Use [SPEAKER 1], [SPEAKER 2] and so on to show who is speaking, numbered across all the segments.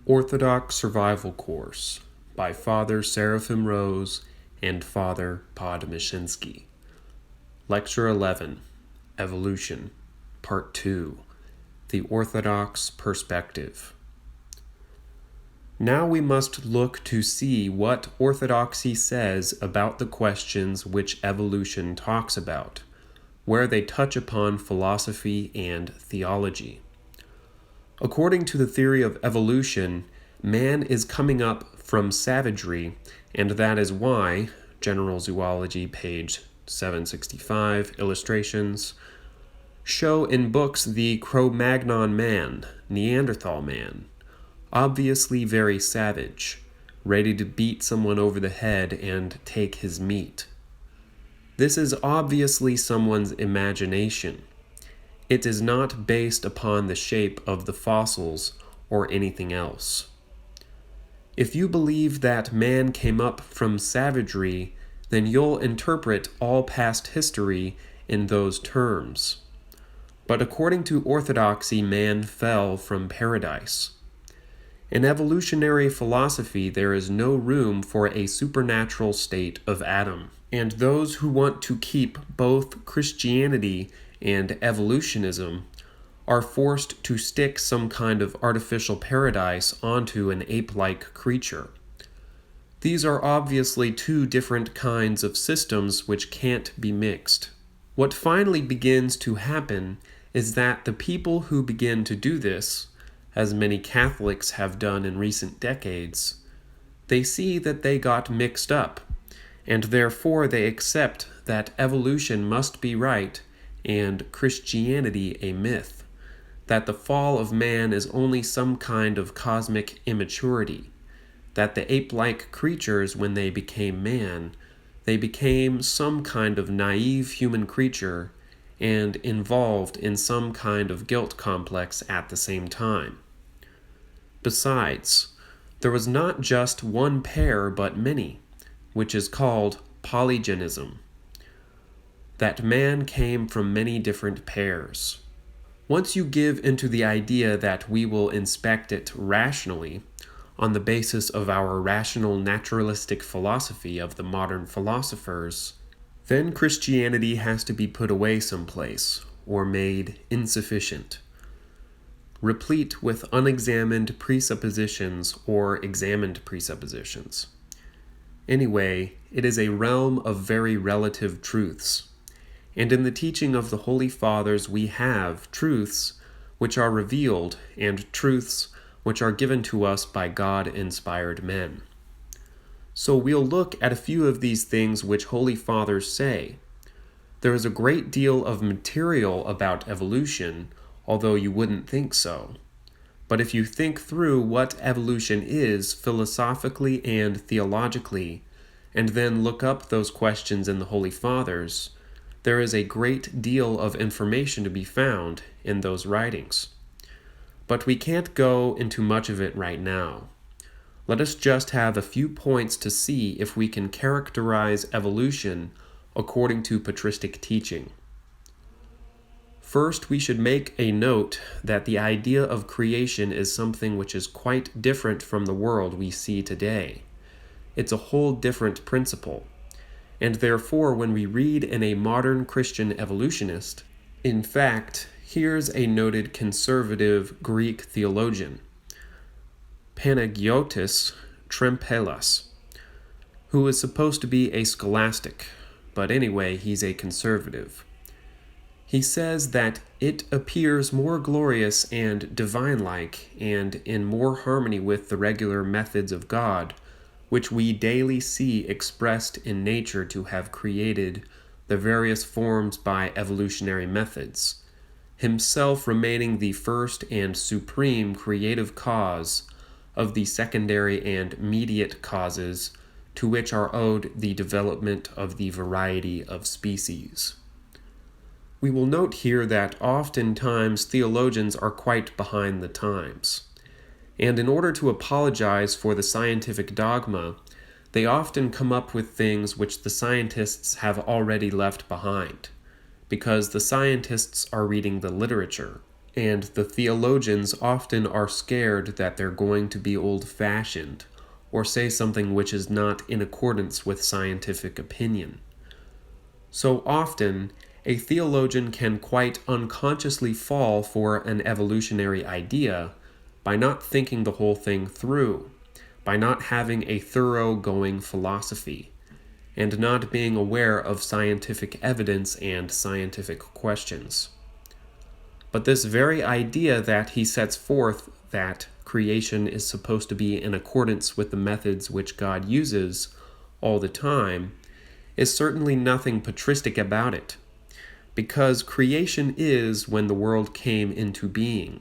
[SPEAKER 1] Orthodox Survival Course by Father Seraphim Rose and Father Podmashinsky. Lecture 11, Evolution, Part 2, The Orthodox Perspective. Now we must look to see what orthodoxy says about the questions which evolution talks about, where they touch upon philosophy and theology. According to the theory of evolution, man is coming up from savagery, and that is why, General Zoology, page 765, illustrations, show in books the Cro-Magnon man, Neanderthal man, obviously very savage, ready to beat someone over the head and take his meat. This is obviously someone's imagination. It is not based upon the shape of the fossils or anything else. If you believe that man came up from savagery, then you'll interpret all past history in those terms. But according to orthodoxy, man fell from paradise. In evolutionary philosophy, there is no room for a supernatural state of Adam, and those who want to keep both Christianity and evolutionism are forced to stick some kind of artificial paradise onto an ape-like creature. These are obviously two different kinds of systems which can't be mixed. What finally begins to happen is that the people who begin to do this, as many Catholics have done in recent decades, they see that they got mixed up, and therefore they accept that evolution must be right and Christianity a myth, that the fall of man is only some kind of cosmic immaturity, that the ape-like creatures, when they became man, they became some kind of naive human creature and involved in some kind of guilt complex at the same time. Besides, there was not just one pair but many, which is called polygenism, that man came from many different pairs. Once you give into the idea that we will inspect it rationally, on the basis of our rational naturalistic philosophy of the modern philosophers, then Christianity has to be put away someplace, or made insufficient, replete with unexamined presuppositions or examined presuppositions. Anyway, it is a realm of very relative truths, and in the teaching of the Holy Fathers we have truths which are revealed and truths which are given to us by God-inspired men. So we'll look at a few of these things which Holy Fathers say. There is a great deal of material about evolution, although you wouldn't think so. But if you think through what evolution is philosophically and theologically, and then look up those questions in the Holy Fathers, there is a great deal of information to be found in those writings. But we can't go into much of it right now. Let us just have a few points to see if we can characterize evolution according to patristic teaching. First, we should make a note that the idea of creation is something which is quite different from the world we see today. It's a whole different principle. And therefore, when we read in a modern Christian evolutionist, in fact, here's a noted conservative Greek theologian, Panagiotis Trempelas, who is supposed to be a scholastic, but anyway, he's a conservative. He says that it appears more glorious and divine-like and in more harmony with the regular methods of God, which we daily see expressed in nature to have created the various forms by evolutionary methods, himself remaining the first and supreme creative cause of the secondary and mediate causes to which are owed the development of the variety of species. We will note here that oftentimes theologians are quite behind the times, and in order to apologize for the scientific dogma, they often come up with things which the scientists have already left behind, because the scientists are reading the literature, And the theologians often are scared that they're going to be old-fashioned or say something which is not in accordance with scientific opinion. So often, a theologian can quite unconsciously fall for an evolutionary idea by not thinking the whole thing through, by not having a thoroughgoing philosophy, and not being aware of scientific evidence and scientific questions. But this very idea that he sets forth, that creation is supposed to be in accordance with the methods which God uses all the time, is certainly nothing patristic about it, because creation is when the world came into being.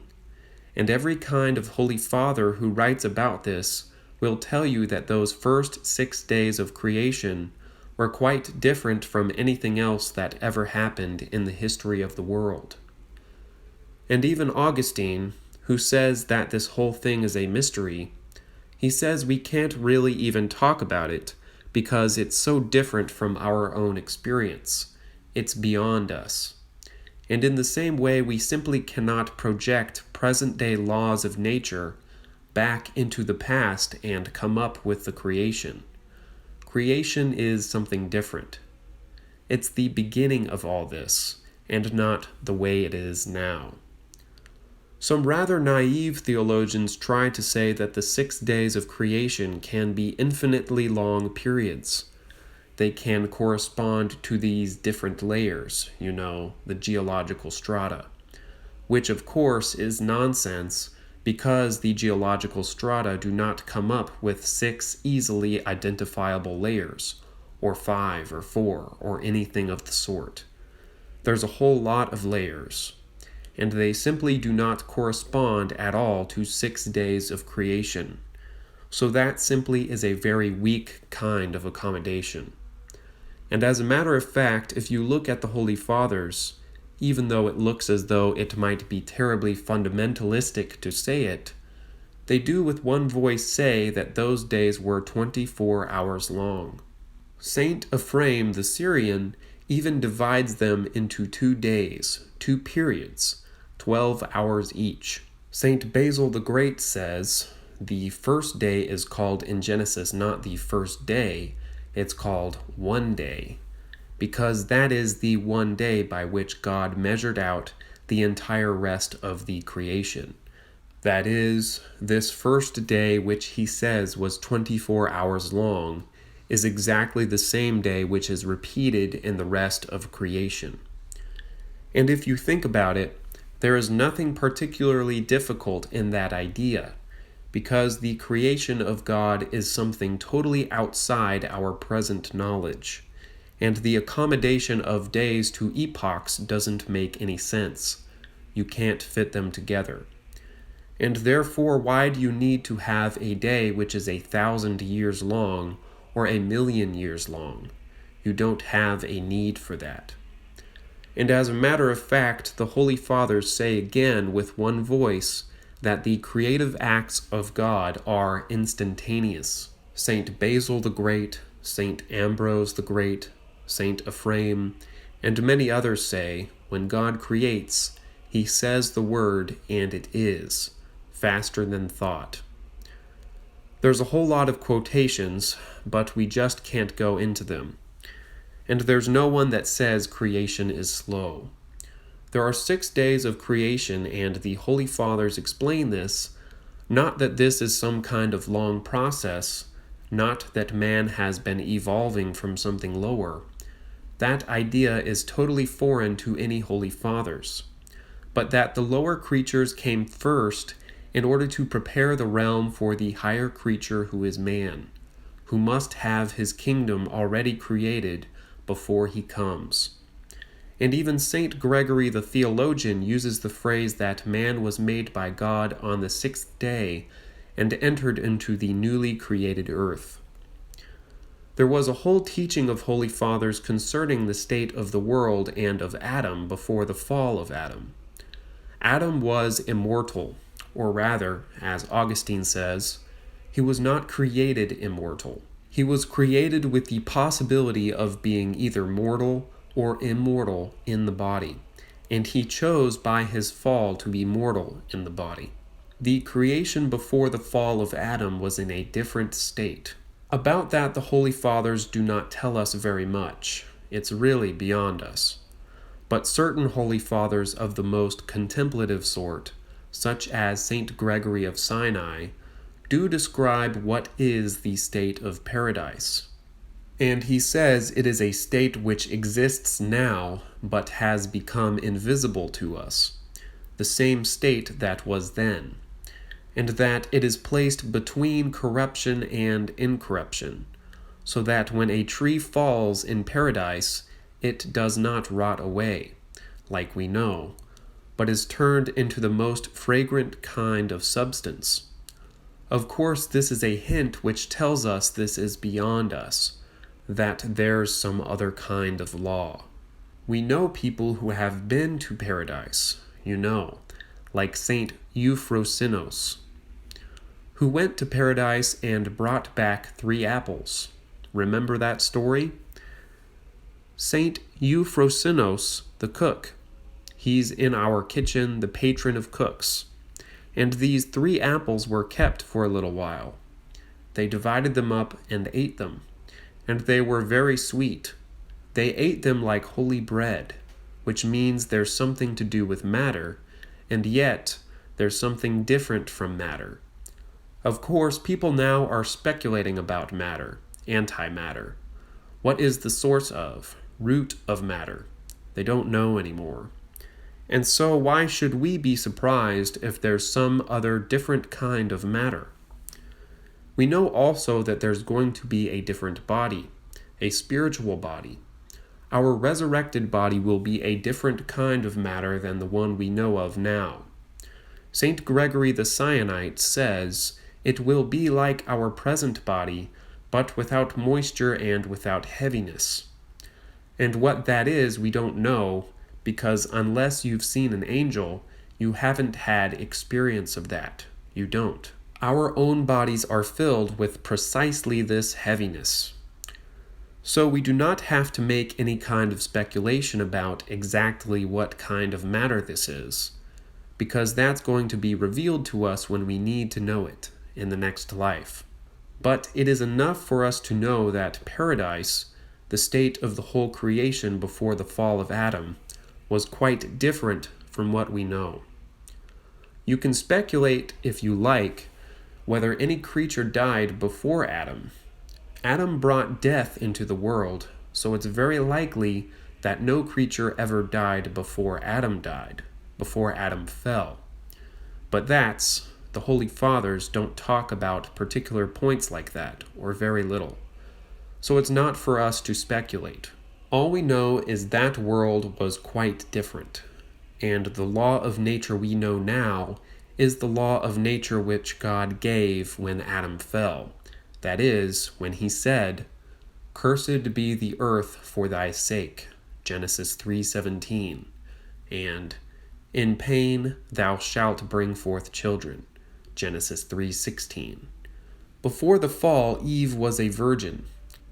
[SPEAKER 1] And every kind of Holy Father who writes about this will tell you that those first 6 days of creation were quite different from anything else that ever happened in the history of the world. And even Augustine, who says that this whole thing is a mystery, he says we can't really even talk about it because it's so different from our own experience. It's beyond us. And in the same way, we simply cannot project present-day laws of nature back into the past and come up with the creation. Creation is something different. It's the beginning of all this, and not the way it is now. Some rather naive theologians try to say that the 6 days of creation can be infinitely long periods. They can correspond to these different layers, the geological strata, which of course is nonsense because the geological strata do not come up with 6 easily identifiable layers, or 5 or 4, or anything of the sort. There's a whole lot of layers, and they simply do not correspond at all to 6 days of creation. So that simply is a very weak kind of accommodation. And as a matter of fact, if you look at the Holy Fathers, even though it looks as though it might be terribly fundamentalistic to say it, they do with one voice say that those days were 24 hours long. Saint Ephraim the Syrian even divides them into 2 days, 2 periods, 12 hours each. Saint Basil the Great says the first day is called in Genesis not the first day, it's called one day, because that is the one day by which God measured out the entire rest of the creation. That is, this first day which he says was 24 hours long is exactly the same day which is repeated in the rest of creation. And if you think about it, there is nothing particularly difficult in that idea, because the creation of God is something totally outside our present knowledge, and the accommodation of days to epochs doesn't make any sense. You can't fit them together. And therefore, why do you need to have a day which is 1,000 years long or 1,000,000 years long? You don't have a need for that. And as a matter of fact, the Holy Fathers say again with one voice that the creative acts of God are instantaneous. Saint Basil the Great, Saint Ambrose the Great, Saint Ephraim, and many others say, when God creates, he says the word and it is, faster than thought. There's a whole lot of quotations, but we just can't go into them. And there's no one that says creation is slow. There are 6 days of creation, and the Holy Fathers explain this, not that this is some kind of long process, not that man has been evolving from something lower. That idea is totally foreign to any Holy Fathers, but that the lower creatures came first in order to prepare the realm for the higher creature who is man, who must have his kingdom already created before he comes. And even Saint Gregory the theologian uses the phrase that man was made by God on the 6th day and entered into the newly created earth. There was a whole teaching of Holy Fathers concerning the state of the world and of Adam before the fall of Adam. Adam was immortal, or rather, as Augustine says, he was not created immortal. He was created with the possibility of being either mortal or immortal in the body, and he chose by his fall to be mortal in the body. The creation before the fall of Adam was in a different state. About that, the Holy Fathers do not tell us very much. It's really beyond us. But certain Holy Fathers of the most contemplative sort, such as St. Gregory of Sinai, do describe what is the state of paradise. And he says it is a state which exists now, but has become invisible to us, the same state that was then, and that it is placed between corruption and incorruption, so that when a tree falls in paradise, it does not rot away, like we know, but is turned into the most fragrant kind of substance. Of course, this is a hint which tells us this is beyond us, that there's some other kind of law. We know people who have been to paradise, like Saint Euphrosinos, who went to paradise and brought back 3 apples. Remember that story? Saint Euphrosinos, the cook. He's in our kitchen, the patron of cooks. And these 3 apples were kept for a little while. They divided them up and ate them. And they were very sweet. They ate them like holy bread, which means there's something to do with matter, and yet there's something different from matter. Of course, people now are speculating about matter, antimatter. What is the source of, root of matter? They don't know anymore. And so why should we be surprised if there's some other different kind of matter? We know also that there's going to be a different body, a spiritual body. Our resurrected body will be a different kind of matter than the one we know of now. St. Gregory the Sinite says, "It will be like our present body, but without moisture and without heaviness." And what that is, we don't know, because unless you've seen an angel, you haven't had experience of that. You don't. Our own bodies are filled with precisely this heaviness. So we do not have to make any kind of speculation about exactly what kind of matter this is, because that's going to be revealed to us when we need to know it in the next life. But it is enough for us to know that paradise, the state of the whole creation before the fall of Adam, was quite different from what we know. You can speculate, if you like, whether any creature died before Adam. Adam brought death into the world, so it's very likely that no creature ever died before Adam fell. But the Holy Fathers don't talk about particular points like that, or very little. So it's not for us to speculate. All we know is that world was quite different, and the law of nature we know now is the law of nature which God gave when Adam fell. That is, when he said, "Cursed be the earth for thy sake," Genesis 3:17, and "In pain thou shalt bring forth children," Genesis 3:16. Before the fall, Eve was a virgin,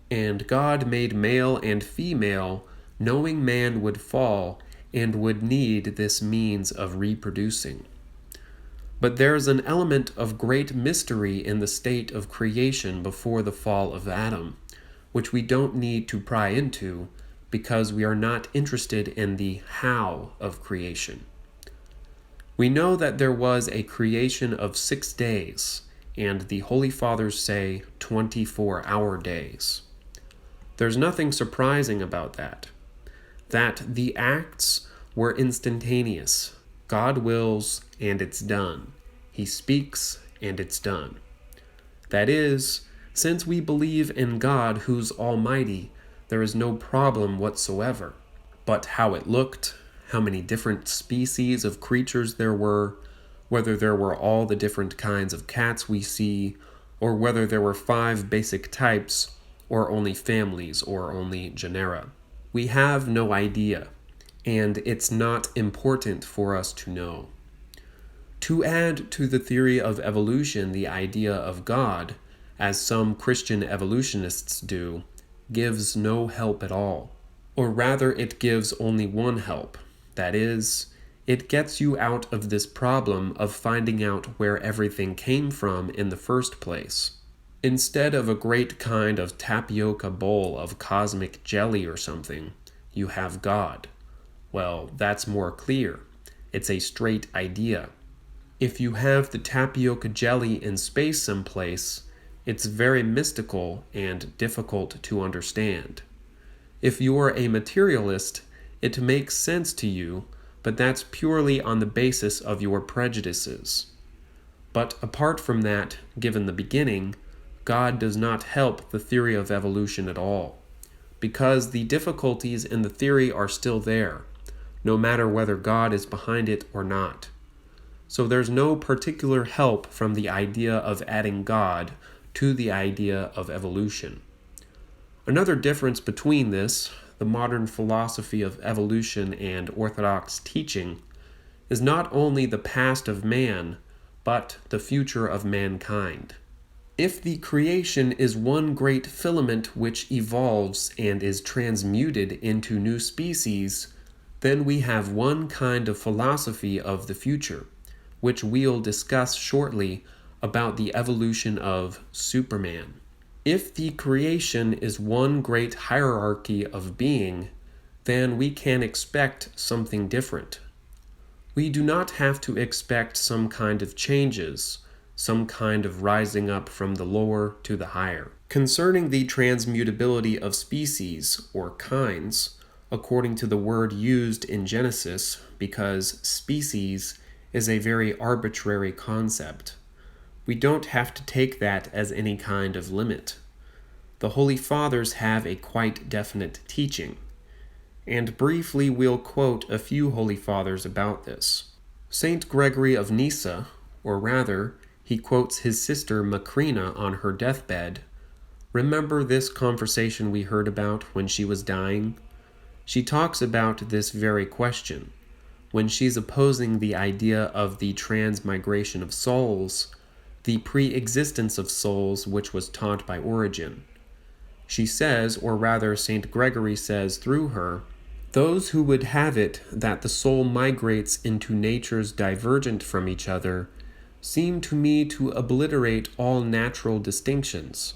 [SPEAKER 1] and God made male and female, knowing man would fall and would need this means of reproducing. But there is an element of great mystery in the state of creation before the fall of Adam, which we don't need to pry into because we are not interested in the how of creation. We know that there was a creation of 6 days, and the Holy Fathers say 24-hour days. There's nothing surprising about that the acts were instantaneous. God wills, and it's done. He speaks, and it's done. That is, since we believe in God who's almighty, there is no problem whatsoever. But how it looked, how many different species of creatures there were, whether there were all the different kinds of cats we see, or whether there were 5 basic types, or only families, or only genera. We have no idea, and it's not important for us to know. To add to the theory of evolution the idea of God, as some Christian evolutionists do, gives no help at all. Or rather, it gives only one help, That is, it gets you out of this problem of finding out where everything came from in the first place. Instead of a great kind of tapioca bowl of cosmic jelly or something, you have God. Well, that's more clear. It's a straight idea. If you have the tapioca jelly in space someplace, it's very mystical and difficult to understand. If you're a materialist, it makes sense to you, but that's purely on the basis of your prejudices. But apart from that, given the beginning, God does not help the theory of evolution at all, because the difficulties in the theory are still there, no matter whether God is behind it or not. So there's no particular help from the idea of adding God to the idea of evolution. Another difference between this, the modern philosophy of evolution and Orthodox teaching, is not only the past of man, but the future of mankind. If the creation is one great filament which evolves and is transmuted into new species, then we have one kind of philosophy of the future, which we'll discuss shortly, about the evolution of Superman. If the creation is one great hierarchy of being, then we can expect something different. We do not have to expect some kind of changes, some kind of rising up from the lower to the higher. Concerning the transmutability of species, or kinds, according to the word used in Genesis, because species is a very arbitrary concept, we don't have to take that as any kind of limit. The Holy Fathers have a quite definite teaching, and briefly we'll quote a few Holy Fathers about this. Saint Gregory of Nyssa, or rather, he quotes his sister Macrina on her deathbed. Remember this conversation we heard about when she was dying? She talks about this very question, when she's opposing the idea of the transmigration of souls, the pre-existence of souls which was taught by Origen. She says, or rather St. Gregory says through her, those who would have it that the soul migrates into natures divergent from each other seem to me to obliterate all natural distinctions,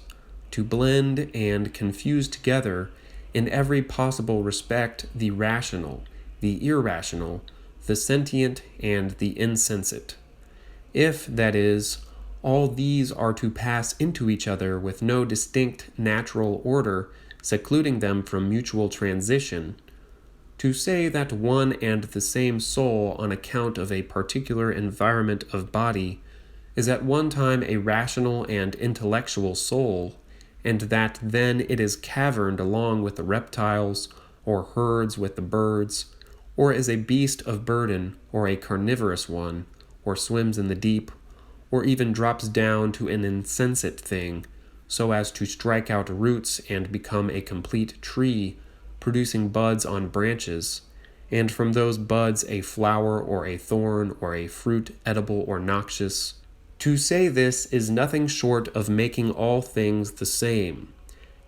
[SPEAKER 1] to blend and confuse together in every possible respect the rational, the irrational, the sentient, and the insensate. If, that is, all these are to pass into each other with no distinct natural order secluding them from mutual transition, to say that one and the same soul on account of a particular environment of body is at one time a rational and intellectual soul, and that then it is caverned along with the reptiles, or herds with the birds, or is a beast of burden, or a carnivorous one, or swims in the deep, or even drops down to an insensate thing, so as to strike out roots and become a complete tree, producing buds on branches, and from those buds a flower or a thorn or a fruit edible or noxious. To say this is nothing short of making all things the same,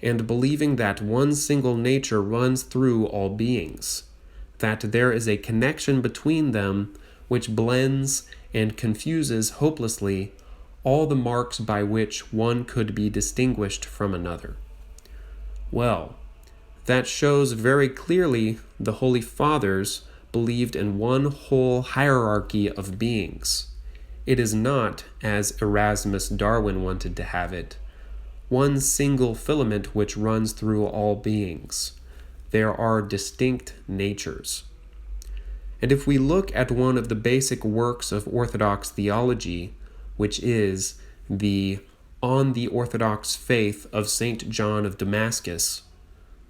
[SPEAKER 1] and believing that one single nature runs through all beings, that there is a connection between them which blends and confuses hopelessly all the marks by which one could be distinguished from another. Well, that shows very clearly the Holy Fathers believed in one whole hierarchy of beings. It is not, as Erasmus Darwin wanted to have it, one single filament which runs through all beings. There are distinct natures. And if we look at one of the basic works of Orthodox theology, which is the On the Orthodox Faith of St. John of Damascus,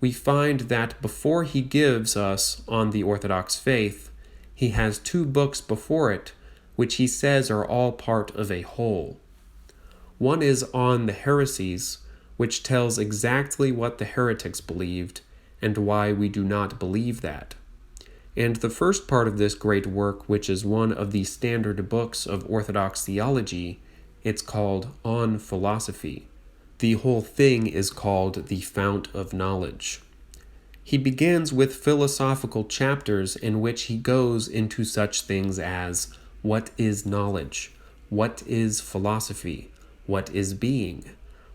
[SPEAKER 1] we find that before he gives us On the Orthodox Faith, he has two books before it, which he says are all part of a whole. One is On the Heresies, which tells exactly what the heretics believed, and why we do not believe that. And the first part of this great work, which is one of the standard books of Orthodox theology, it's called On Philosophy. The whole thing is called the Fount of Knowledge. He begins with philosophical chapters in which he goes into such things as what is knowledge, what is philosophy, what is being,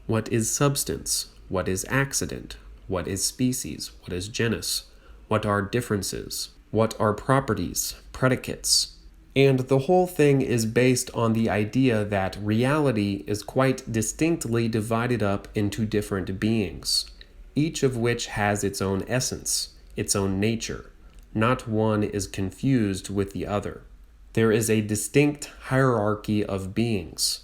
[SPEAKER 1] what is substance, what is accident, what is species, what is genus, what are differences, what are properties, predicates. And the whole thing is based on the idea that reality is quite distinctly divided up into different beings, each of which has its own essence, its own nature. Not one is confused with the other. There is a distinct hierarchy of beings.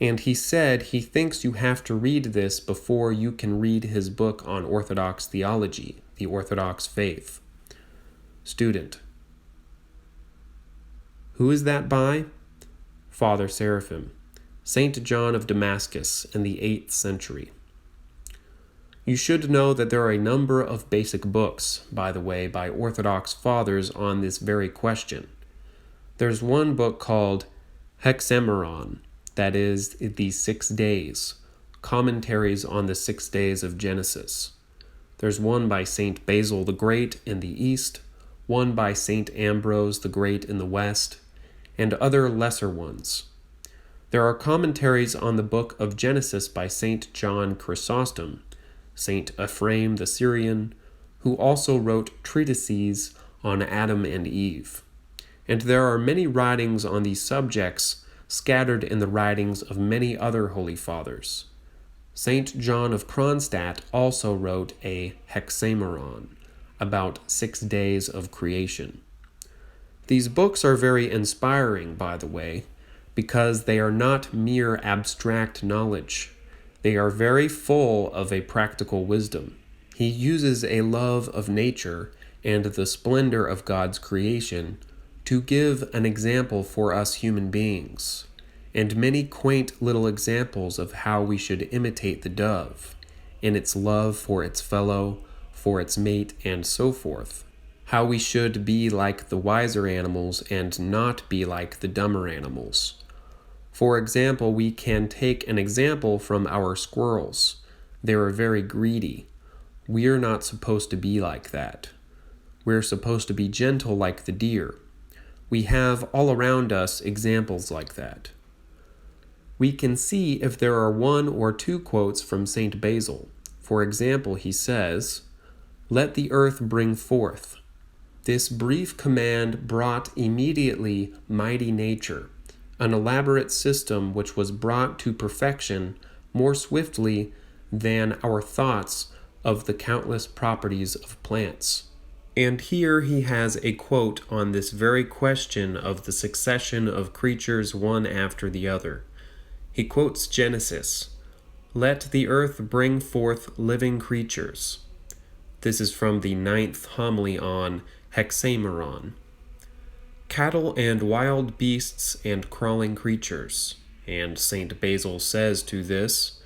[SPEAKER 1] And he said he thinks you have to read this before you can read his book on Orthodox theology, the Orthodox faith. Student: who is that by? Father Seraphim, Saint John of Damascus in the 8th century. You should know that there are a number of basic books, by the way, by Orthodox fathers on this very question. There's one book called Hexameron, that is, the 6 days, commentaries on the 6 days of Genesis. There's one by Saint Basil the Great in the East, one by Saint Ambrose the Great in the West, and other lesser ones. There are commentaries on the book of Genesis by Saint John Chrysostom, Saint Ephraim the Syrian, who also wrote treatises on Adam and Eve. And there are many writings on these subjects scattered in the writings of many other holy fathers. Saint John of Kronstadt also wrote a Hexameron about 6 days of creation. These books are very inspiring, by the way, because they are not mere abstract knowledge. They are very full of a practical wisdom. He uses a love of nature and the splendor of God's creation to give an example for us human beings, and many quaint little examples of how we should imitate the dove in its love for its fellow, for its mate, and so forth. How we should be like the wiser animals and not be like the dumber animals. For example, we can take an example from our squirrels. They are very greedy. We're not supposed to be like that. We're supposed to be gentle like the deer. We have all around us examples like that. We can see if there are 1 or 2 quotes from Saint Basil. For example, he says, "Let the earth bring forth." This brief command brought immediately mighty nature, an elaborate system which was brought to perfection more swiftly than our thoughts of the countless properties of plants. And here he has a quote on this very question of the succession of creatures one after the other. He quotes Genesis, "Let the earth bring forth living creatures." This is from the 9th homily on Hexameron. "Cattle and wild beasts and crawling creatures." And Saint Basil says to this,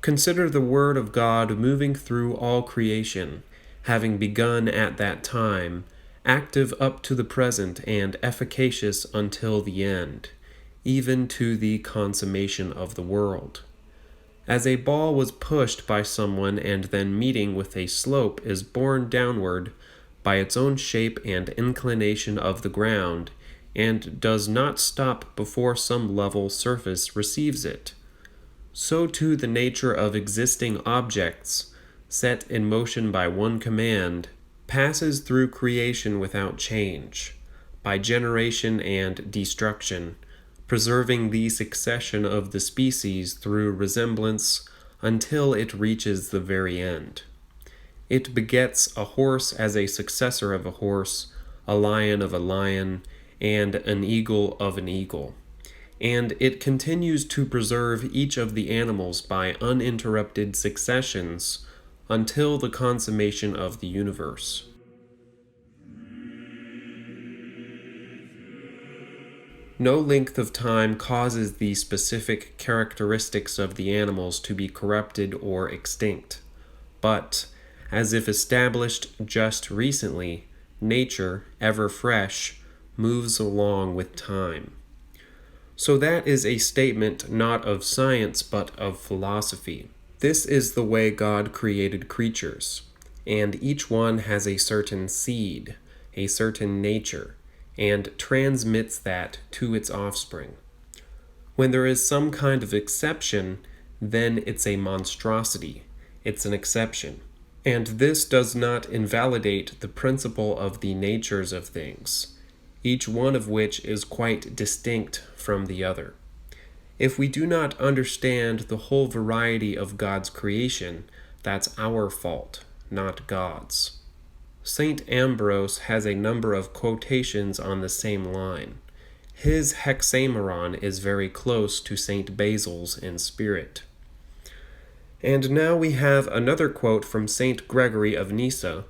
[SPEAKER 1] "Consider the word of God moving through all creation, having begun at that time, active up to the present, and efficacious until the end, even to the consummation of the world. As a ball was pushed by someone and then meeting with a slope is borne downward by its own shape and inclination of the ground, and does not stop before some level surface receives it, so too the nature of existing objects, set in motion by one command, passes through creation without change, by generation and destruction, preserving the succession of the species through resemblance until it reaches the very end. It begets a horse as a successor of a horse, a lion of a lion, and an eagle of an eagle. And it continues to preserve each of the animals by uninterrupted successions until the consummation of the universe. No length of time causes the specific characteristics of the animals to be corrupted or extinct, but, as if established just recently, nature, ever fresh, moves along with time. So that is a statement not of science but of philosophy. This is the way God created creatures. and each one has a certain seed, a certain nature, and transmits that to its offspring. When there is some kind of exception, then it's a monstrosity. It's an exception. And this does not invalidate the principle of the natures of things, each one of which is quite distinct from the other. If we do not understand the whole variety of God's creation, that's our fault, not God's. St. Ambrose has a number of quotations on the same line. His hexameron is very close to St. Basil's in spirit. And now we have another quote from St. Gregory of Nyssa,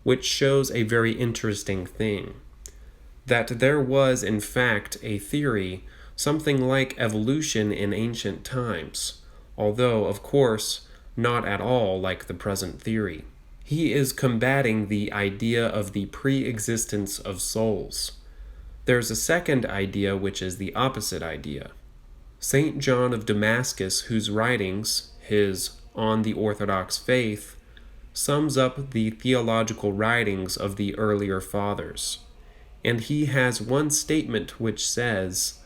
[SPEAKER 1] which shows a very interesting thing. That there was, in fact, a theory, something like evolution in ancient times, although, of course, not at all like the present theory. He is combating the idea of the pre-existence of souls. There's a second idea which is the opposite idea. St. John of Damascus, whose writings, his On the Orthodox Faith, sums up the theological writings of the earlier fathers. And he has one statement which says,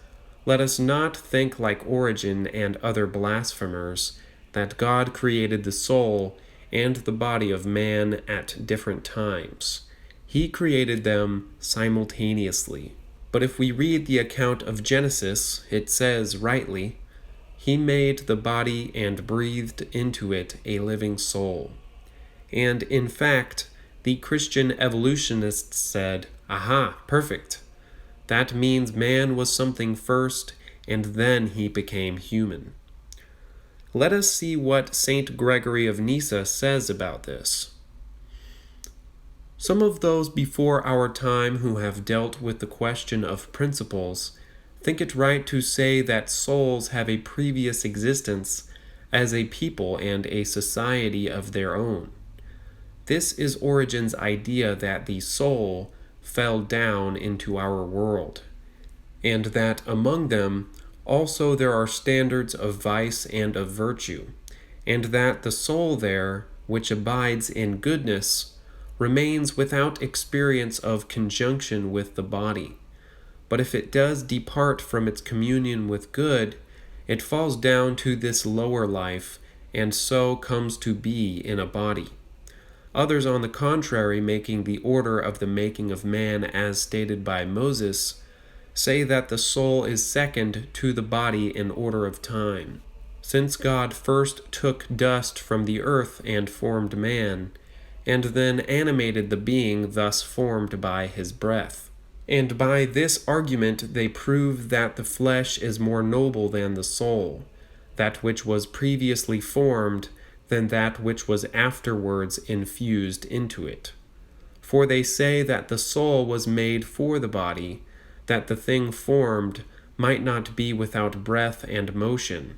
[SPEAKER 1] "Let us not think like Origen and other blasphemers, that God created the soul and the body of man at different times. He created them simultaneously." But if we read the account of Genesis, it says rightly, "He made the body and breathed into it a living soul." And in fact, the Christian evolutionists said, "Aha, perfect. That means man was something first, and then he became human." Let us see what St. Gregory of Nyssa says about this. Some of those before our time who have dealt with the question of principles think it right to say that souls have a previous existence as a people and a society of their own. This is Origen's idea that the soul fell down into our world, and that among them also there are standards of vice and of virtue, and that the soul there, which abides in goodness, remains without experience of conjunction with the body. But if it does depart from its communion with good, it falls down to this lower life, and so comes to be in a body. Others, on the contrary, making the order of the making of man as stated by Moses, say that the soul is second to the body in order of time. Since God first took dust from the earth and formed man, and then animated the being thus formed by his breath. And by this argument they prove that the flesh is more noble than the soul, that which was previously formed than that which was afterwards infused into it. For they say that the soul was made for the body, that the thing formed might not be without breath and motion,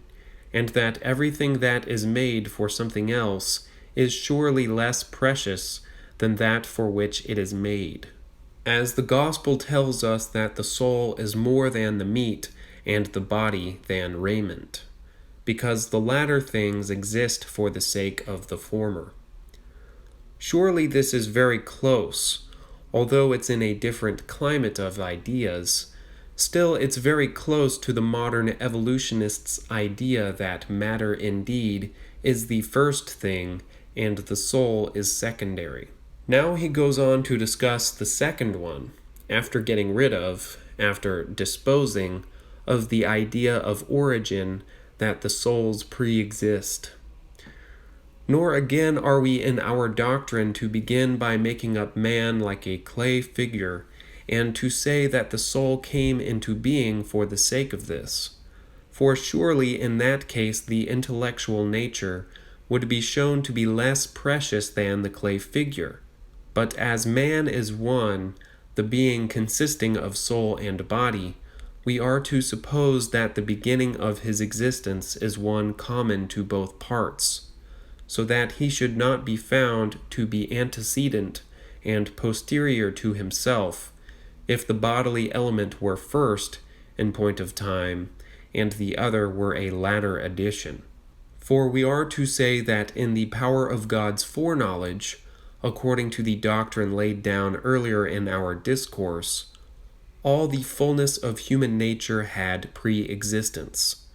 [SPEAKER 1] and that everything that is made for something else is surely less precious than that for which it is made. As the gospel tells us that the soul is more than the meat and the body than raiment, because the latter things exist for the sake of the former. Surely this is very close, although it's in a different climate of ideas. Still, it's very close to the modern evolutionists' idea that matter indeed is the first thing and the soul is secondary. Now he goes on to discuss the second one, after getting rid of, after disposing of the idea of origin that the souls pre-exist. Nor again are we in our doctrine to begin by making up man like a clay figure, and to say that the soul came into being for the sake of this. For surely in that case the intellectual nature would be shown to be less precious than the clay figure. But as man is one, the being consisting of soul and body, we are to suppose that the beginning of his existence is one common to both parts, so that he should not be found to be antecedent and posterior to himself, if the bodily element were first in point of time, and the other were a latter addition. For we are to say that in the power of God's foreknowledge, according to the doctrine laid down earlier in our discourse, all the fullness of human nature had pre-existence.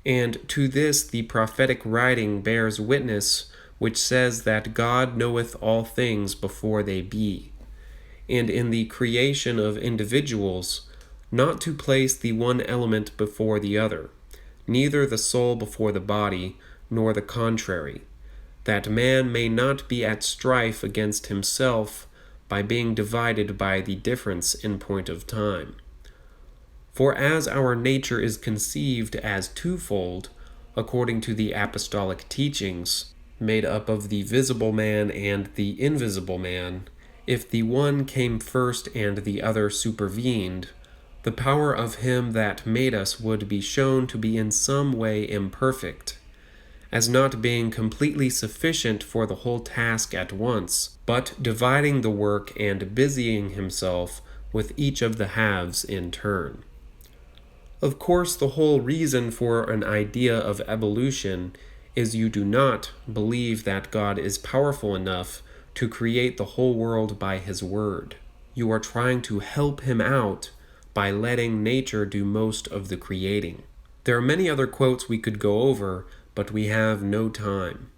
[SPEAKER 1] And to this the prophetic writing bears witness, which says that God knoweth all things before they be. And in the creation of individuals, not to place the one element before the other, neither the soul before the body, nor the contrary, that man may not be at strife against himself by being divided by the difference in point of time. For as our nature is conceived as twofold, according to the apostolic teachings, made up of the visible man and the invisible man, if the one came first and the other supervened, the power of him that made us would be shown to be in some way imperfect, as not being completely sufficient for the whole task at once, but dividing the work and busying himself with each of the halves in turn. Of course, the whole reason for an idea of evolution is you do not believe that God is powerful enough to create the whole world by his word. You are trying to help him out by letting nature do most of the creating. There are many other quotes we could go over, but we have no time.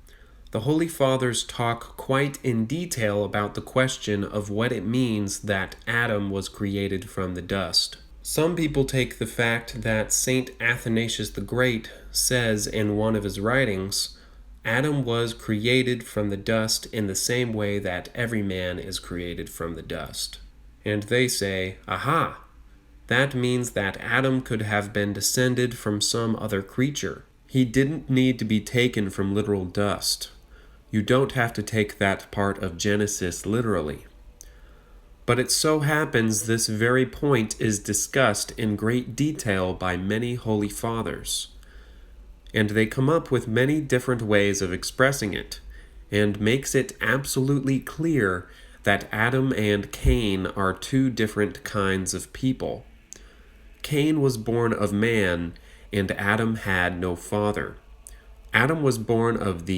[SPEAKER 1] The Holy Fathers talk quite in detail about the question of what it means that Adam was created from the dust. Some people take the fact that Saint Athanasius the Great says in one of his writings, Adam was created from the dust in the same way that every man is created from the dust. And they say, aha, that means that Adam could have been descended from some other creature. He didn't need to be taken from literal dust. You don't have to take that part of Genesis literally. But it so happens this very point is discussed in great detail by many Holy Fathers. And they come up with many different ways of expressing it, and makes it absolutely clear that Adam and Cain are two different kinds of people. Cain was born of man, and Adam had no father. Adam was born of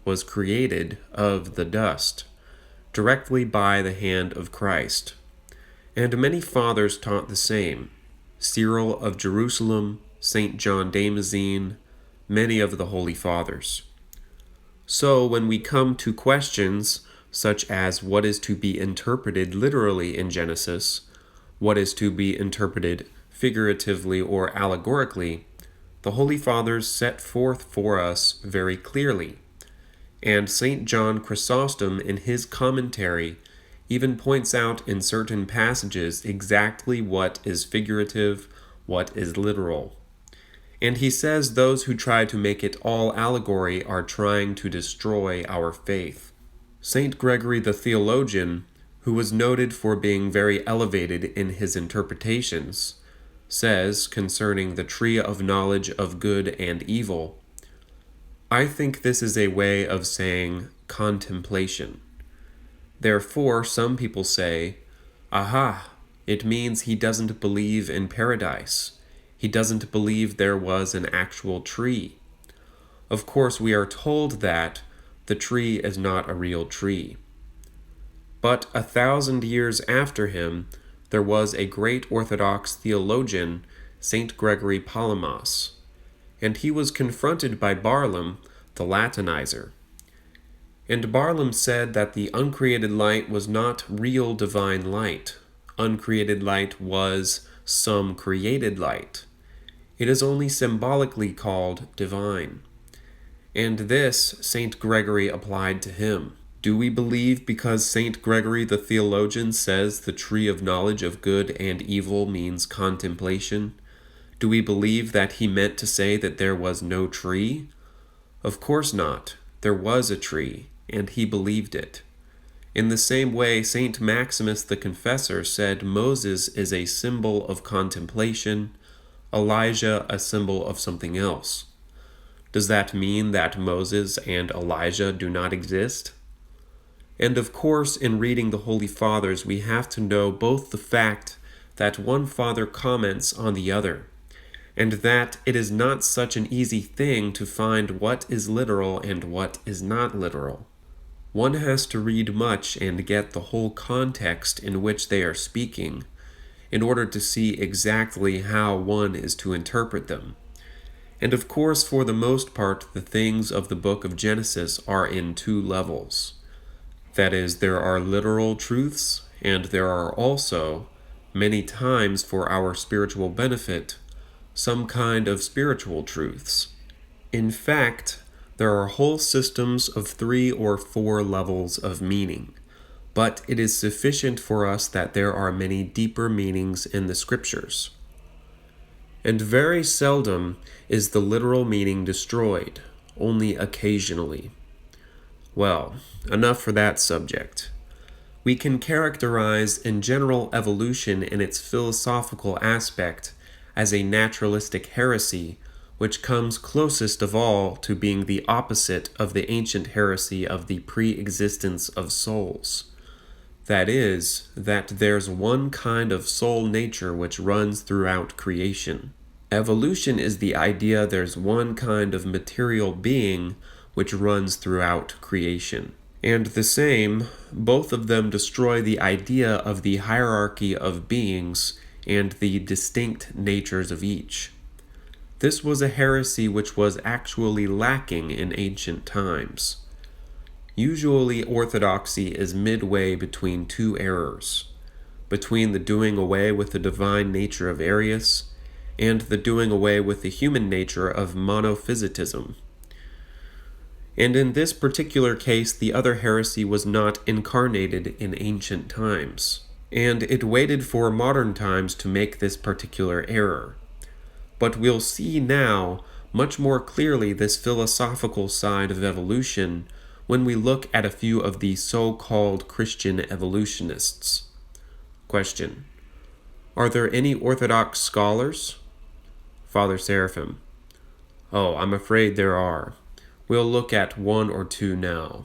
[SPEAKER 1] was created of the dust, directly by the hand of Christ. And many fathers taught the same. Cyril of Jerusalem, St. John Damascene, many of the Holy Fathers. So when we come to questions such as what is to be interpreted literally in Genesis, what is to be interpreted figuratively or allegorically, the Holy Fathers set forth for us very clearly. And St. John Chrysostom in his commentary even points out in certain passages exactly what is figurative, what is literal. And he says those who try to make it all allegory are trying to destroy our faith. St. Gregory the theologian, who was noted for being very elevated in his interpretations, says concerning the tree of knowledge of good and evil, I think this is a way of saying contemplation. Therefore, some people say, aha, it means he doesn't believe in paradise. He doesn't believe there was an actual tree. Of course, we are told that the tree is not a real tree. But 1,000 years after him, there was a great Orthodox theologian, St. Gregory Palamas, and he was confronted by Barlaam, the Latinizer. And Barlaam said that the uncreated light was not real divine light. Uncreated light was some created light. It is only symbolically called divine. And this St. Gregory applied to him. Do we believe because St. Gregory the theologian says the tree of knowledge of good and evil means contemplation? Do we believe that he meant to say that there was no tree? Of course not. There was a tree, and he believed it. In the same way, St. Maximus the Confessor said Moses is a symbol of contemplation, Elijah a symbol of something else. Does that mean that Moses and Elijah do not exist? And of course, in reading the Holy Fathers, we have to know both the fact that one father comments on the other, and that it is not such an easy thing to find what is literal and what is not literal. One has to read much and get the whole context in which they are speaking in order to see exactly how one is to interpret them. And of course, for the most part, the things of the book of Genesis are in two levels. That is, there are literal truths, and there are also, many times for our spiritual benefit, some kind of spiritual truths. In fact, there are whole systems of 3 or 4 levels of meaning, but it is sufficient for us that there are many deeper meanings in the Scriptures. And very seldom is the literal meaning destroyed, only occasionally. Well, enough for that subject. We can characterize in general evolution in its philosophical aspect as a naturalistic heresy, which comes closest of all to being the opposite of the ancient heresy of the pre-existence of souls. That is, that there's one kind of soul nature which runs throughout creation. Evolution is the idea there's one kind of material being which runs throughout creation. And the same, both of them destroy the idea of the hierarchy of beings and the distinct natures of each. This was a heresy which was actually lacking in ancient times. Usually orthodoxy is midway between two errors, between the doing away with the divine nature of Arius and the doing away with the human nature of monophysitism. And in this particular case, the other heresy was not incarnated in ancient times, and it waited for modern times to make this particular error. But we'll see now much more clearly this philosophical side of evolution when we look at a few of the so-called Christian evolutionists. Question: are there any Orthodox scholars? Father Seraphim: oh, I'm afraid there are. We'll look at one or two now.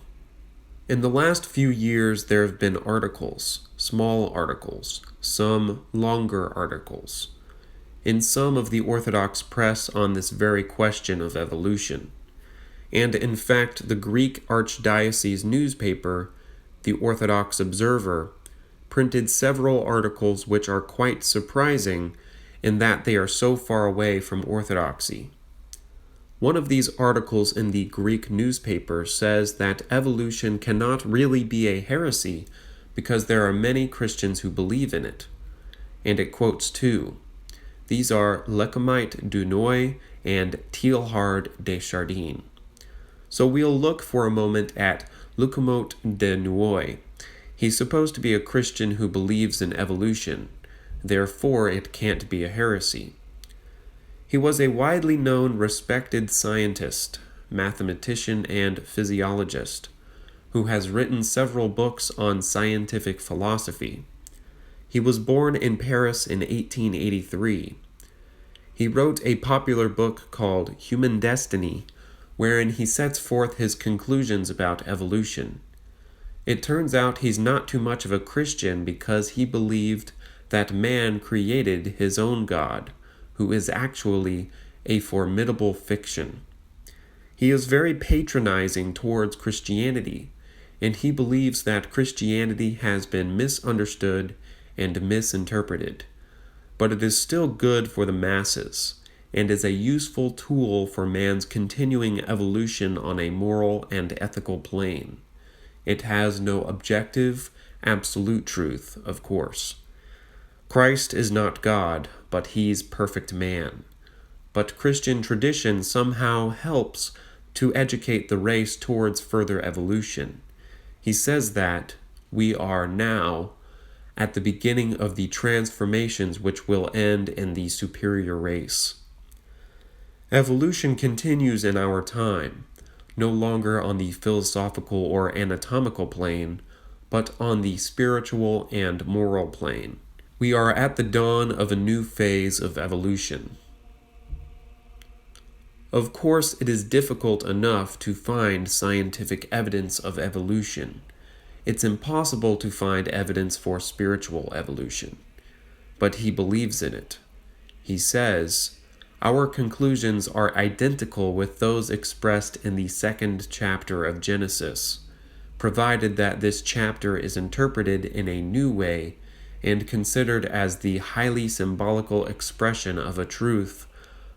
[SPEAKER 1] In the last few years, there have been articles, small articles, some longer articles, in some of the Orthodox press on this very question of evolution. And in fact, the Greek Archdiocese newspaper, the Orthodox Observer, printed several articles which are quite surprising in that they are so far away from orthodoxy. One of these articles in the Greek newspaper says that evolution cannot really be a heresy because there are many Christians who believe in it. And it quotes two. These are Lecomite Dunois and Teilhard de Chardin. So we'll look for a moment at Lecomite Dunois. He's supposed to be a Christian who believes in evolution, therefore it can't be a heresy. He was a widely known, respected scientist, mathematician, and physiologist, who has written several books on scientific philosophy. He was born in Paris in 1883. He wrote a popular book called Human Destiny, wherein he sets forth his conclusions about evolution. It turns out he's not too much of a Christian because he believed that man created his own God, who is actually a formidable fiction. He is very patronizing towards Christianity, and he believes that Christianity has been misunderstood and misinterpreted, but it is still good for the masses, and is a useful tool for man's continuing evolution on a moral and ethical plane. It has no objective, absolute truth, of course. Christ is not God, but he's perfect man. But Christian tradition somehow helps to educate the race towards further evolution. He says that we are now at the beginning of the transformations which will end in the superior race. Evolution continues in our time, no longer on the philosophical or anatomical plane, but on the spiritual and moral plane. We are at the dawn of a new phase of evolution. Of course, it is difficult enough to find scientific evidence of evolution. It's impossible to find evidence for spiritual evolution. But he believes in it. He says, our conclusions are identical with those expressed in the 2nd chapter of Genesis, provided that this chapter is interpreted in a new way and considered as the highly symbolical expression of a truth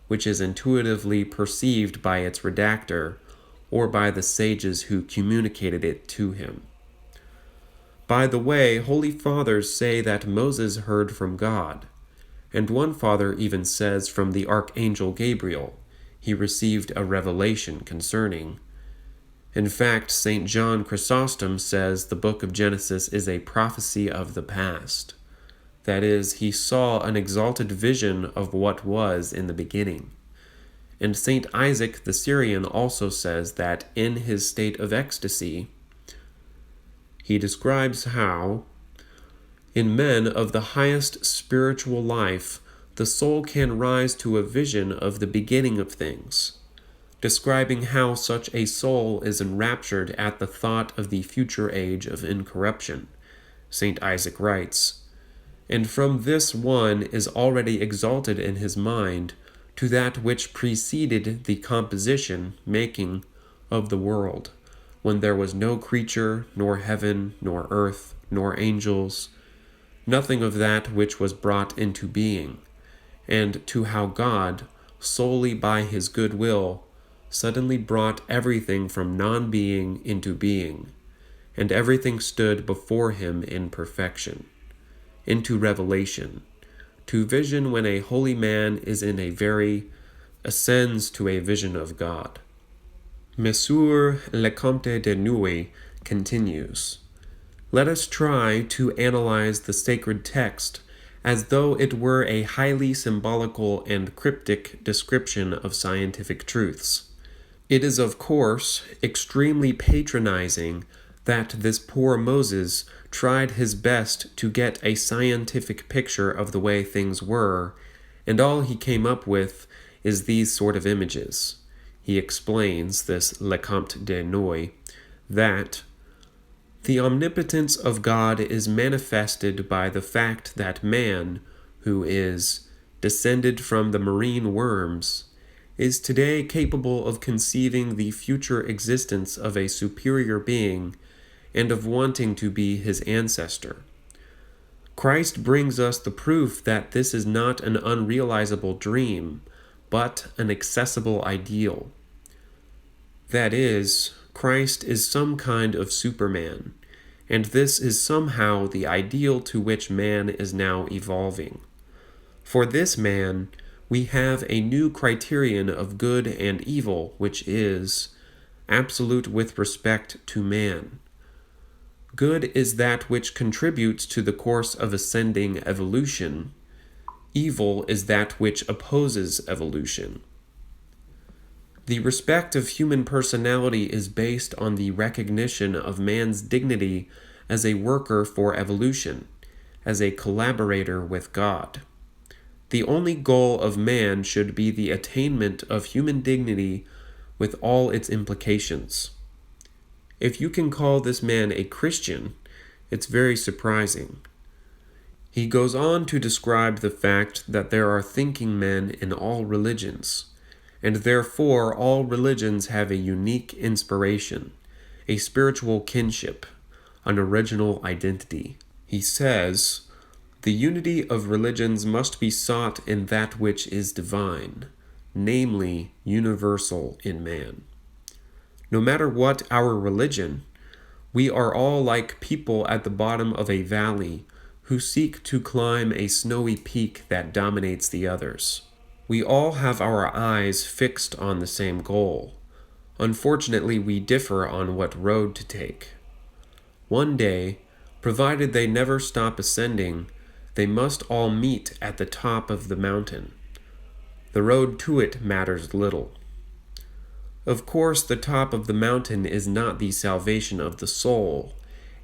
[SPEAKER 1] which is intuitively perceived by its redactor or by the sages who communicated it to him. By the way, Holy Fathers say that Moses heard from God, and one father even says from the Archangel Gabriel he received a revelation concerning. In fact, St. John Chrysostom says the book of Genesis is a prophecy of the past. That is, he saw an exalted vision of what was in the beginning. And St. Isaac the Syrian also says that in his state of ecstasy, he describes how, in men of the highest spiritual life, the soul can rise to a vision of the beginning of things, describing how such a soul is enraptured at the thought of the future age of incorruption. St. Isaac writes, "And from this one is already exalted in his mind to that which preceded the composition, making, of the world, when there was no creature, nor heaven, nor earth, nor angels, nothing of that which was brought into being, and to how God, solely by his good will, suddenly brought everything from non-being into being, and everything stood before him in perfection, into revelation, to vision when a holy man is in a very, ascends to a vision of God." Monsieur Lecomte de Nouy continues, "Let us try to analyze the sacred text as though it were a highly symbolical and cryptic description of scientific truths. It is, of course, extremely patronizing that this poor Moses tried his best to get a scientific picture of the way things were, and all he came up with is these sort of images." He explains, this Lecomte de Nouy, that the omnipotence of God is manifested by the fact that man, who is descended from the marine worms, is today capable of conceiving the future existence of a superior being and of wanting to be his ancestor. Christ brings us the proof that this is not an unrealizable dream, but an accessible ideal. That is, Christ is some kind of Superman, and this is somehow the ideal to which man is now evolving. For this man, we have a new criterion of good and evil, which is absolute with respect to man. Good is that which contributes to the course of ascending evolution. Evil is that which opposes evolution. The respect of human personality is based on the recognition of man's dignity as a worker for evolution, as a collaborator with God. The only goal of man should be the attainment of human dignity with all its implications. If you can call this man a Christian, it's very surprising. He goes on to describe the fact that there are thinking men in all religions, and therefore all religions have a unique inspiration, a spiritual kinship, an original identity. He says, "The unity of religions must be sought in that which is divine, namely, universal in man. No matter what our religion, we are all like people at the bottom of a valley who seek to climb a snowy peak that dominates the others. We all have our eyes fixed on the same goal. Unfortunately, we differ on what road to take. One day, provided they never stop ascending, they must all meet at the top of the mountain. The road to it matters little. Of course, the top of the mountain is not the salvation of the soul.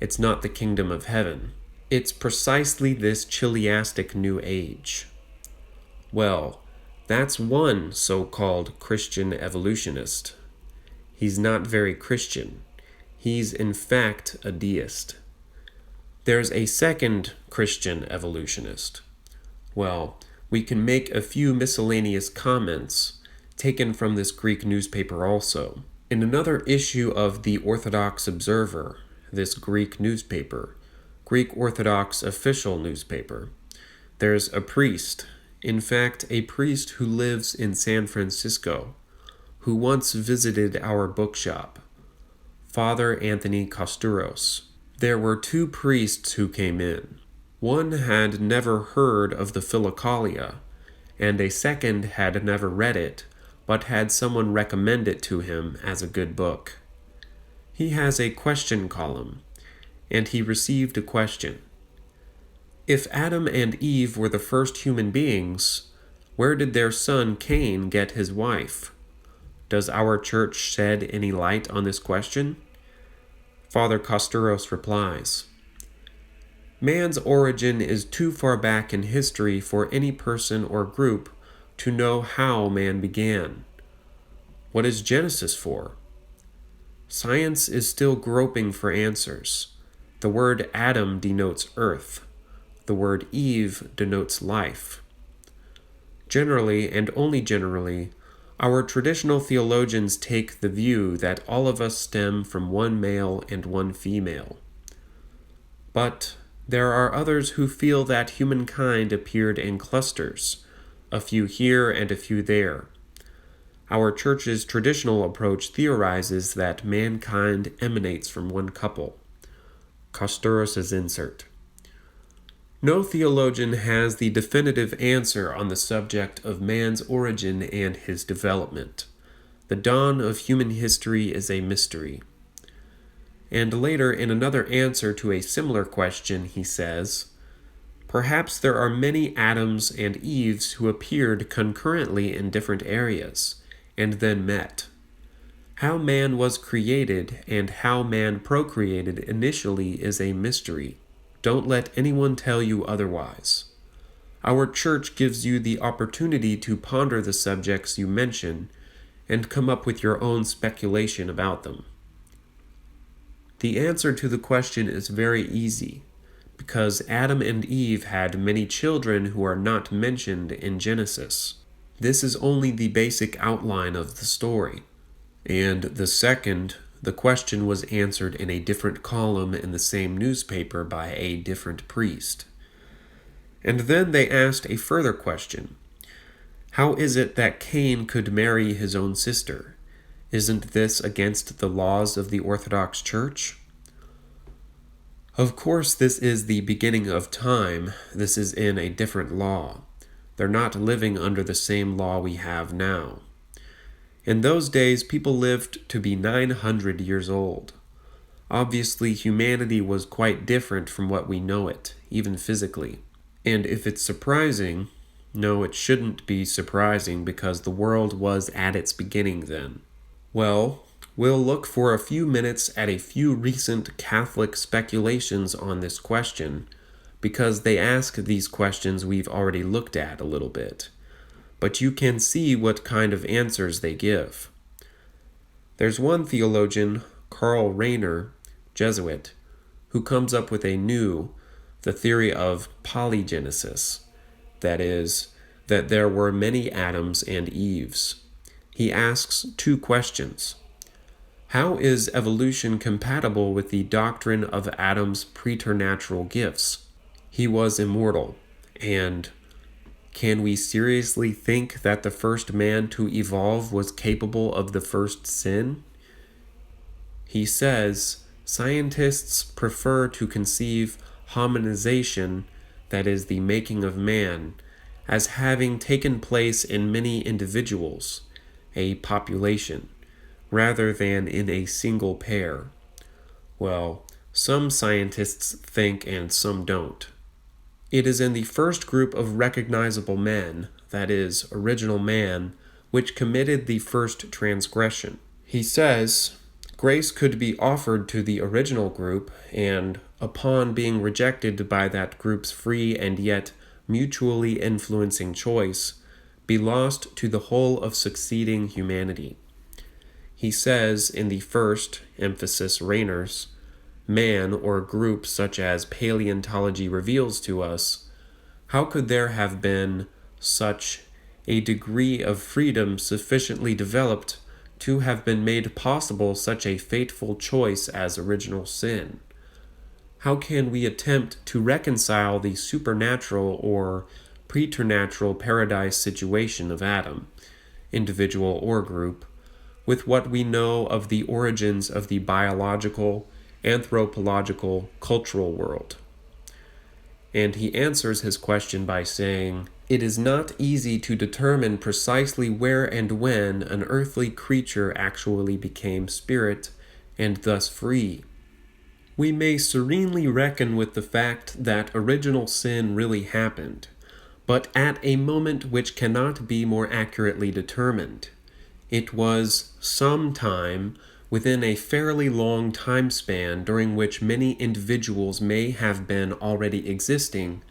[SPEAKER 1] It's not the kingdom of heaven. It's precisely this chiliastic new age. Well, that's one so-called Christian evolutionist. He's not very Christian. He's in fact a deist. There's a second Christian evolutionist. Well, we can make a few miscellaneous comments taken from this Greek newspaper also. In another issue of the Orthodox Observer, this Greek newspaper, Greek Orthodox official newspaper. There's a priest, in fact, a priest who lives in San Francisco, who once visited our bookshop, Father Anthony Costuros. There were two priests who came in. One had never heard of the Philokalia, and a second had never read it, but had someone recommend it to him as a good book. He has a question column, and he received a question. If Adam and Eve were the first human beings, where did their son Cain get his wife? Does our church shed any light on this question? Father Costuros replies, man's origin is too far back in history for any person or group to know how man began. What is Genesis for? Science is still groping for answers. The word Adam denotes earth. The word Eve denotes life. Generally, and only generally, our traditional theologians take the view that all of us stem from one male and one female. But there are others who feel that humankind appeared in clusters, a few here and a few there. Our church's traditional approach theorizes that mankind emanates from one couple. Costuros' insert. No theologian has the definitive answer on the subject of man's origin and his development. The dawn of human history is a mystery. And later, in another answer to a similar question, he says, perhaps there are many Adams and Eves who appeared concurrently in different areas, and then met. How man was created and how man procreated initially is a mystery. Don't let anyone tell you otherwise. Our church gives you the opportunity to ponder the subjects you mention and come up with your own speculation about them. The answer to the question is very easy, because Adam and Eve had many children who are not mentioned in Genesis. This is only the basic outline of the story. And the second, the question was answered in a different column in the same newspaper by a different priest. And then they asked a further question. How is it that Cain could marry his own sister? Isn't this against the laws of the Orthodox Church? Of course, this is the beginning of time. This is in a different law. They're not living under the same law we have now. In those days, people lived to be 900 years old. Obviously, humanity was quite different from what we know it, even physically. And if it's surprising, no, it shouldn't be surprising because the world was at its beginning then. Well, we'll look for a few minutes at a few recent Catholic speculations on this question, because they ask these questions we've already looked at a little bit. But you can see what kind of answers they give. There's one theologian, Karl Rahner, Jesuit, who comes up with the theory of polygenesis, that is, that there were many Adams and Eves. He asks two questions. How is evolution compatible with the doctrine of Adam's preternatural gifts? He was immortal, and can we seriously think that the first man to evolve was capable of the first sin? He says, scientists prefer to conceive hominization, that is the making of man, as having taken place in many individuals, a population, rather than in a single pair. Well, some scientists think and some don't. It is in the first group of recognizable men, that is, original man, which committed the first transgression. He says, grace could be offered to the original group, and, upon being rejected by that group's free and yet mutually influencing choice, be lost to the whole of succeeding humanity. He says in the first, emphasis Rahner's, man or group such as paleontology reveals to us, how could there have been such a degree of freedom sufficiently developed to have been made possible such a fateful choice as original sin? How can we attempt to reconcile the supernatural or preternatural paradise situation of Adam, individual or group, with what we know of the origins of the biological, anthropological, cultural world? And he answers his question by saying, "It is not easy to determine precisely where and when an earthly creature actually became spirit, and thus free. We may serenely reckon with the fact that original sin really happened, but at a moment which cannot be more accurately determined. It was some time within a fairly long time span during which many individuals may have been already existing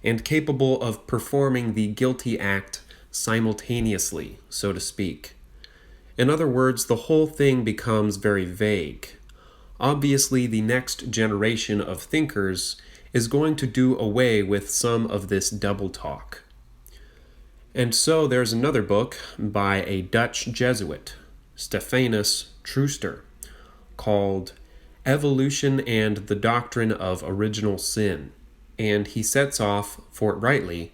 [SPEAKER 1] and capable of performing the guilty act simultaneously, so to speak. In other words, the whole thing becomes very vague. Obviously, the next generation of thinkers is going to do away with some of this double talk." And so there's another book by a Dutch Jesuit, Stephanus Trooster, called Evolution and the Doctrine of Original Sin. And he sets off, forthrightly,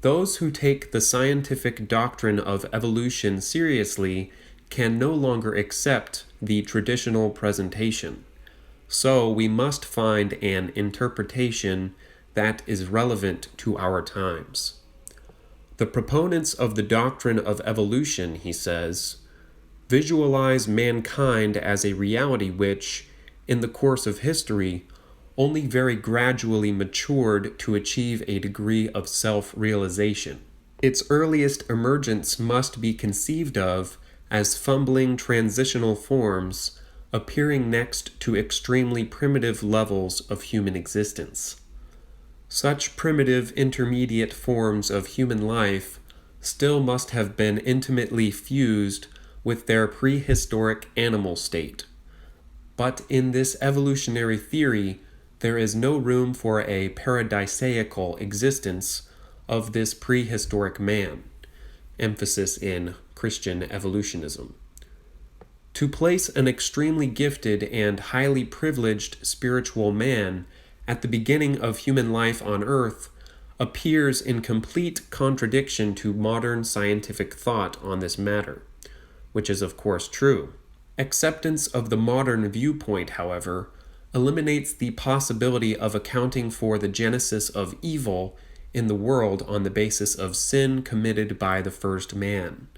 [SPEAKER 1] "Those who take the scientific doctrine of evolution seriously can no longer accept the traditional presentation. So we must find an interpretation that is relevant to our times. The proponents of the doctrine of evolution," he says, "visualize mankind as a reality which, in the course of history, only very gradually matured to achieve a degree of self-realization. Its earliest emergence must be conceived of as fumbling transitional forms appearing next to extremely primitive levels of human existence. Such primitive intermediate forms of human life still must have been intimately fused with their prehistoric animal state. But in this evolutionary theory, there is no room for a paradisaical existence of this prehistoric man," emphasis in Christian evolutionism. "To place an extremely gifted and highly privileged spiritual man at the beginning of human life on earth appears in complete contradiction to modern scientific thought on this matter," which is of course true. Acceptance of the modern viewpoint, however, eliminates the possibility of accounting for the genesis of evil in the world on the basis of sin committed by the first man.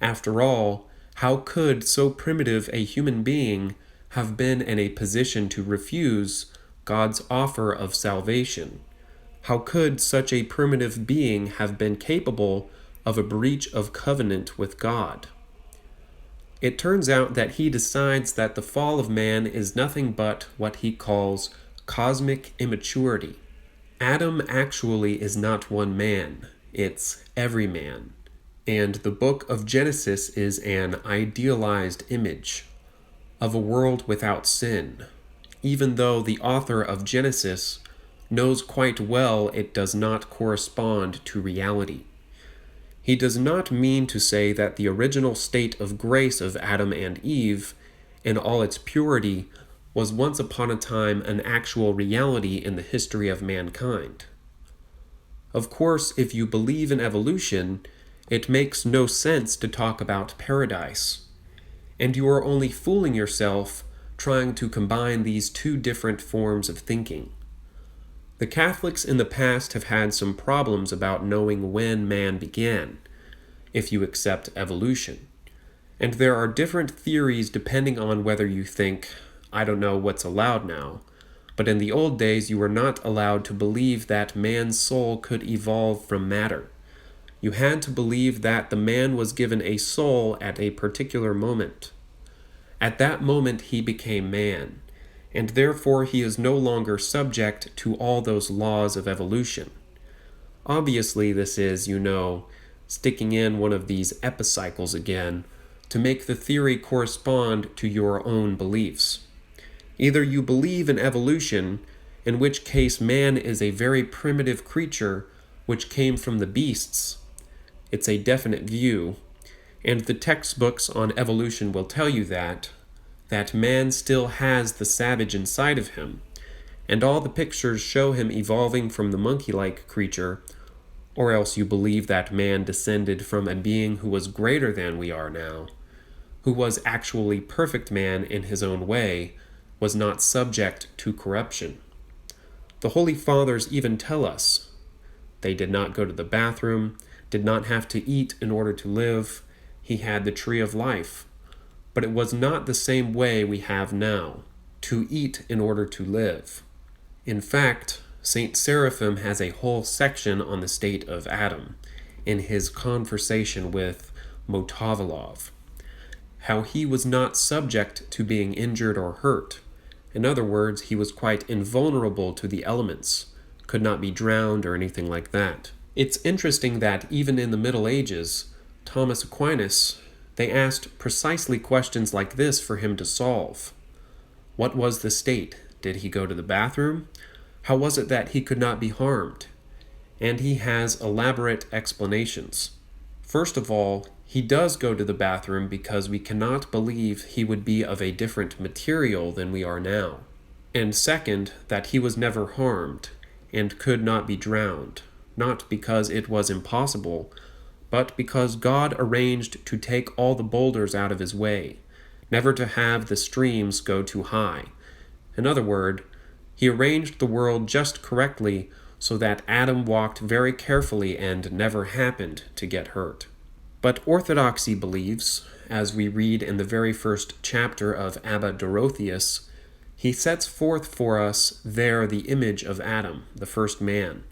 [SPEAKER 1] After all, how could so primitive a human being have been in a position to refuse God's offer of salvation? How could such a primitive being have been capable of a breach of covenant with God? It turns out that he decides that the fall of man is nothing but what he calls cosmic immaturity. Adam actually is not one man, it's every man. And the book of Genesis is an idealized image of a world without sin, even though the author of Genesis knows quite well it does not correspond to reality. He does not mean to say that the original state of grace of Adam and Eve, in all its purity, was once upon a time an actual reality in the history of mankind. Of course, if you believe in evolution, it makes no sense to talk about paradise, and you are only fooling yourself trying to combine these two different forms of thinking. The Catholics in the past have had some problems about knowing when man began, if you accept evolution. And there are different theories depending on whether you think, I don't know what's allowed now, but in the old days you were not allowed to believe that man's soul could evolve from matter. You had to believe that the man was given a soul at a particular moment. At that moment he became man, and therefore he is no longer subject to all those laws of evolution. Obviously this is, sticking in one of these epicycles again to make the theory correspond to your own beliefs. Either you believe in evolution, in which case man is a very primitive creature which came from the beasts. It's a definite view. And the textbooks on evolution will tell you that man still has the savage inside of him, and all the pictures show him evolving from the monkey-like creature, or else you believe that man descended from a being who was greater than we are now, who was actually perfect man in his own way, was not subject to corruption. The Holy Fathers even tell us they did not go to the bathroom, did not have to eat in order to live. He had the tree of life. But it was not the same way we have now, to eat in order to live. In fact, St. Seraphim has a whole section on the state of Adam in his conversation with Motovilov, how he was not subject to being injured or hurt. In other words, he was quite invulnerable to the elements, could not be drowned or anything like that. It's interesting that even in the Middle Ages, Thomas Aquinas, they asked precisely questions like this for him to solve. What was the state? Did he go to the bathroom? How was it that he could not be harmed? And he has elaborate explanations. First of all, he does go to the bathroom because we cannot believe he would be of a different material than we are now. And second, that he was never harmed and could not be drowned, not because it was impossible, but because God arranged to take all the boulders out of his way, never to have the streams go too high. In other words, he arranged the world just correctly so that Adam walked very carefully and never happened to get hurt. But Orthodoxy believes, as we read in the very first chapter of Abba Dorotheus, he sets forth for us there the image of Adam, the first man,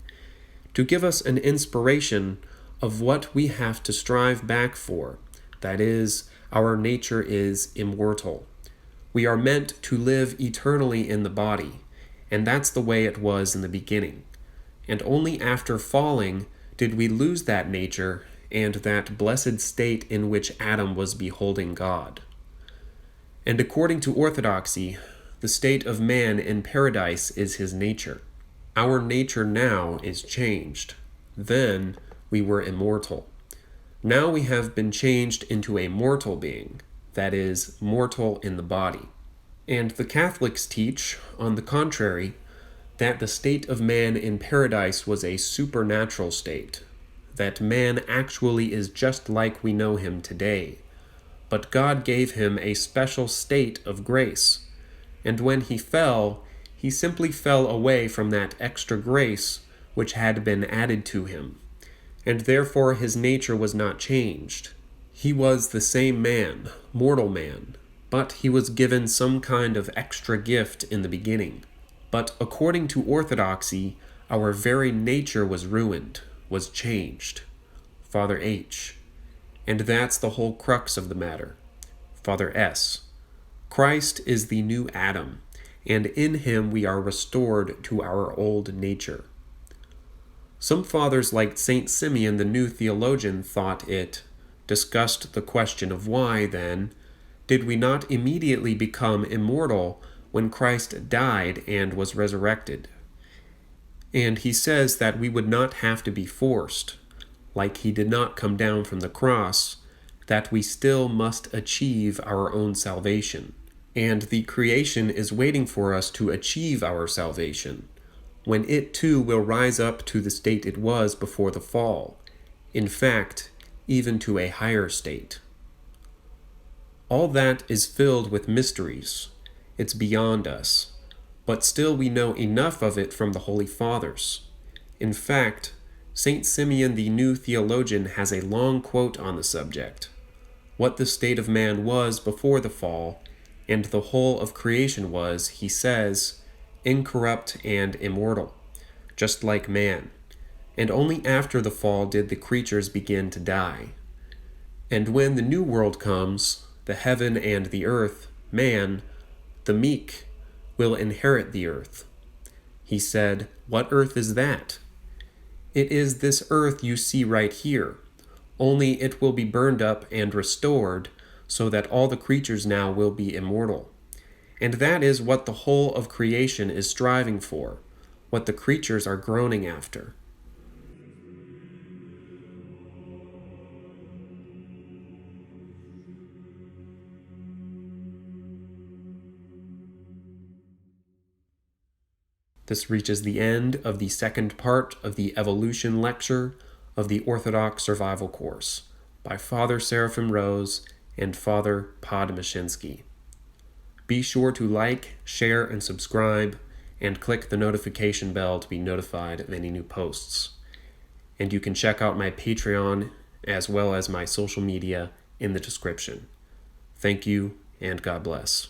[SPEAKER 1] to give us an inspiration of what we have to strive back for. That is, our nature is immortal. We are meant to live eternally in the body, and that's the way it was in the beginning. And only after falling did we lose that nature and that blessed state in which Adam was beholding God. And according to Orthodoxy, the state of man in paradise is his nature. Our nature now is changed. Then we were immortal. Now we have been changed into a mortal being, that is, mortal in the body. And the Catholics teach, on the contrary, that the state of man in paradise was a supernatural state, that man actually is just like we know him today, but God gave him a special state of grace, and when he fell, he simply fell away from that extra grace which had been added to him, and therefore his nature was not changed. He was the same man, mortal man, but he was given some kind of extra gift in the beginning. But according to Orthodoxy, our very nature was ruined, was changed. Father H. And that's the whole crux of the matter. Father S. Christ is the new Adam, and in him we are restored to our old nature. Some fathers like St. Simeon, the new theologian, thought it, discussed the question of why, then, did we not immediately become immortal when Christ died and was resurrected? And he says that we would not have to be forced, like he did not come down from the cross, that we still must achieve our own salvation. And the creation is waiting for us to achieve our salvation, when it too will rise up to the state it was before the fall, in fact, even to a higher state. All that is filled with mysteries. It's beyond us, but still we know enough of it from the Holy Fathers. In fact, St. Simeon the new theologian has a long quote on the subject, what the state of man was before the fall, and the whole of creation was, he says, incorrupt and immortal, just like man, and only after the fall did the creatures begin to die. And when the new world comes, the heaven and the earth, man, the meek, will inherit the earth. He said, "What earth is that?" It is this earth you see right here, only it will be burned up and restored, so that all the creatures now will be immortal. And that is what the whole of creation is striving for, what the creatures are groaning after. This reaches the end of the second part of the Evolution lecture of the Orthodox Survival Course by Father Seraphim Rose and Father Podmashinsky. Be sure to like, share, and subscribe, and click the notification bell to be notified of any new posts. And you can check out my Patreon as well as my social media in the description. Thank you, and God bless.